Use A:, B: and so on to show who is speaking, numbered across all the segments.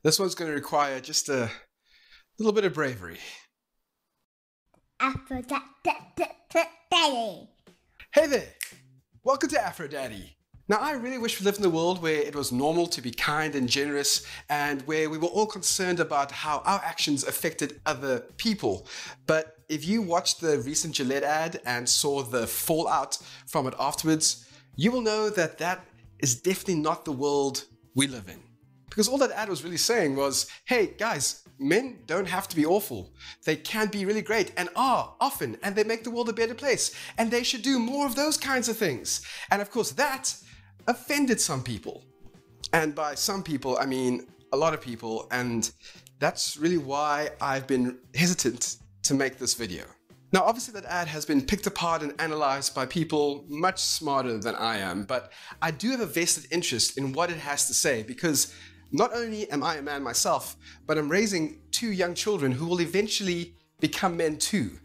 A: This one's going to require just a little bit of bravery.
B: Aphrodite.
A: Hey there! Welcome to Aphrodite. Now, I really wish we lived in a world where it was normal to be kind and generous and where we were all concerned about how our actions affected other people. But if you watched the recent Gillette ad and saw the fallout from it afterwards, you will know that that is definitely not the world we live in. Because all that ad was really saying was, hey guys, men don't have to be awful. They can be really great and are often, and they make the world a better place. And they should do more of those kinds of things. And of course that offended some people. And by some people, I mean a lot of people. And that's really why I've been hesitant to make this video. Now, obviously that ad has been picked apart and analyzed by people much smarter than I am, but I do have a vested interest in what it has to say because not only am I a man myself, but I'm raising two young children who will eventually become men too.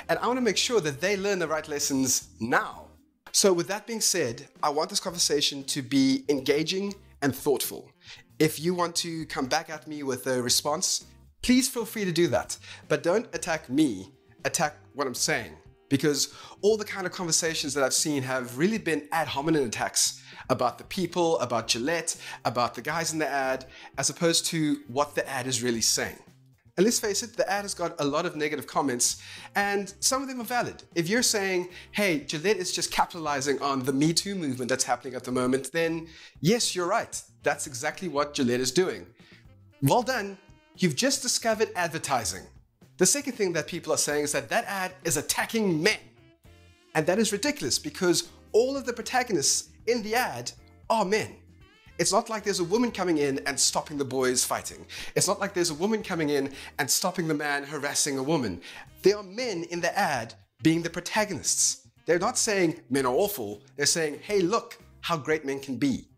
A: And I want to make sure that they learn the right lessons now. So with that being said, I want this conversation to be engaging and thoughtful. If you want to come back at me with a response, please feel free to do that. But don't attack me, attack what I'm saying. Because all the kind of conversations that I've seen have really been ad hominem attacks about the people, about Gillette, about the guys in the ad, as opposed to what the ad is really saying. And let's face it, the ad has got a lot of negative comments, and some of them are valid. If you're saying, hey, Gillette is just capitalizing on the Me Too movement that's happening at the moment, then yes, you're right. That's exactly what Gillette is doing. Well done, you've just discovered advertising. The second thing that people are saying is that that ad is attacking men. And that is ridiculous because all of the protagonists in the ad are men. It's not like there's a woman coming in and stopping the boys fighting. It's not like there's a woman coming in and stopping the man harassing a woman. There are men in the ad being the protagonists. They're not saying men are awful. They're saying, hey, look how great men can be.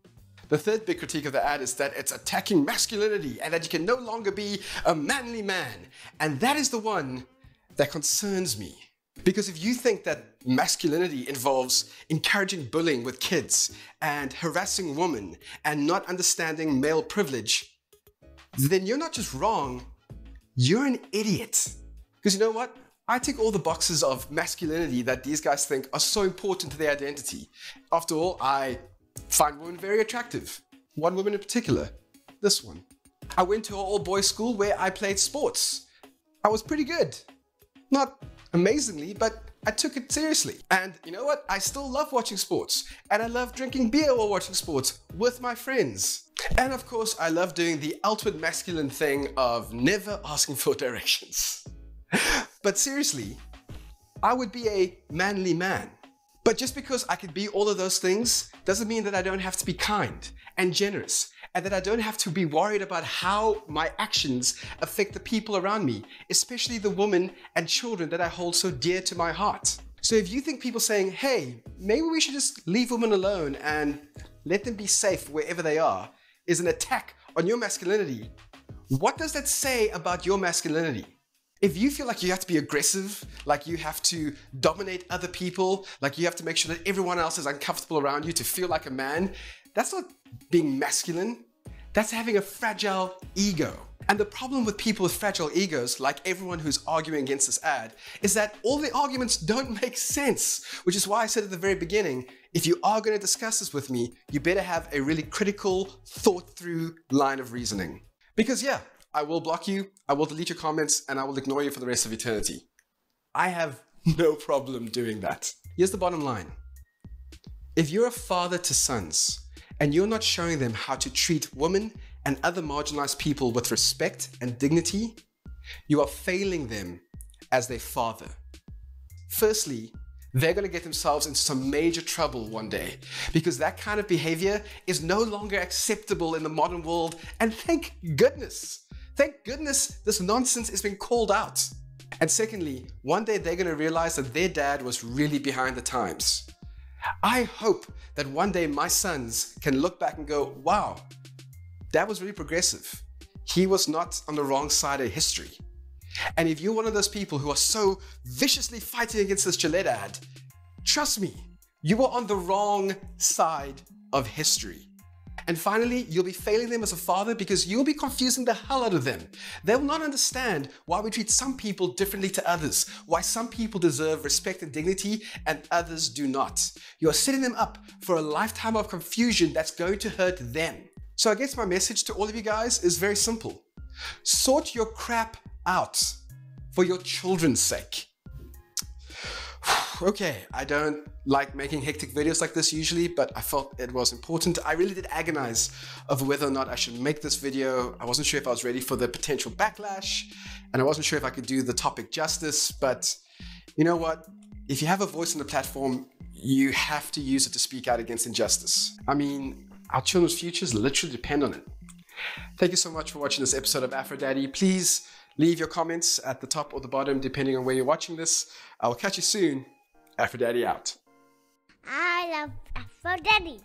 A: The third big critique of the ad is that it's attacking masculinity and that you can no longer be a manly man. And that is the one that concerns me. Because if you think that masculinity involves encouraging bullying with kids and harassing women and not understanding male privilege, then you're not just wrong, you're an idiot. Because you know what? I tick all the boxes of masculinity that these guys think are so important to their identity. After all, I find women very attractive. One woman in particular, this one. I went to an all-boys school where I played sports. I was pretty good. Not amazingly, but I took it seriously. And you know what? I still love watching sports. And I love drinking beer while watching sports with my friends. And of course, I love doing the ultimate masculine thing of never asking for directions. But seriously, I would be a manly man. But just because I could be all of those things doesn't mean that I don't have to be kind and generous and that I don't have to be worried about how my actions affect the people around me, especially the women and children that I hold so dear to my heart. So if you think people saying, hey, maybe we should just leave women alone and let them be safe wherever they are, is an attack on your masculinity, what does that say about your masculinity? If you feel like you have to be aggressive, like you have to dominate other people, like you have to make sure that everyone else is uncomfortable around you to feel like a man, that's not being masculine. That's having a fragile ego. And the problem with people with fragile egos, like everyone who's arguing against this ad, is that all the arguments don't make sense, which is why I said at the very beginning, if you are going to discuss this with me, you better have a really critical, thought-through line of reasoning. Because yeah, I will block you, I will delete your comments, and I will ignore you for the rest of eternity. I have no problem doing that. Here's the bottom line. If you're a father to sons, and you're not showing them how to treat women and other marginalized people with respect and dignity, you are failing them as their father. Firstly, they're going to get themselves into some major trouble one day because that kind of behavior is no longer acceptable in the modern world, and thank goodness this nonsense is being called out. And secondly, one day they're going to realize that their dad was really behind the times. I hope that one day my sons can look back and go, wow, that was really progressive. He was not on the wrong side of history. And if you're one of those people who are so viciously fighting against this Gillette ad, trust me, you are on the wrong side of history. And finally, you'll be failing them as a father because you'll be confusing the hell out of them. They will not understand why we treat some people differently to others, why some people deserve respect and dignity and others do not. You're setting them up for a lifetime of confusion that's going to hurt them. So I guess my message to all of you guys is very simple. Sort your crap out for your children's sake. Okay, I don't like making hectic videos like this usually, but I felt it was important. I really did agonize over whether or not I should make this video. I wasn't sure if I was ready for the potential backlash, and I wasn't sure if I could do the topic justice, but you know what? If you have a voice on the platform, you have to use it to speak out against injustice. I mean, our children's futures literally depend on it. Thank you so much for watching this episode of Afro Daddy. Please leave your comments at the top or the bottom, depending on where you're watching this. I will catch you soon. Afro Daddy out.
B: I love Afro Daddy.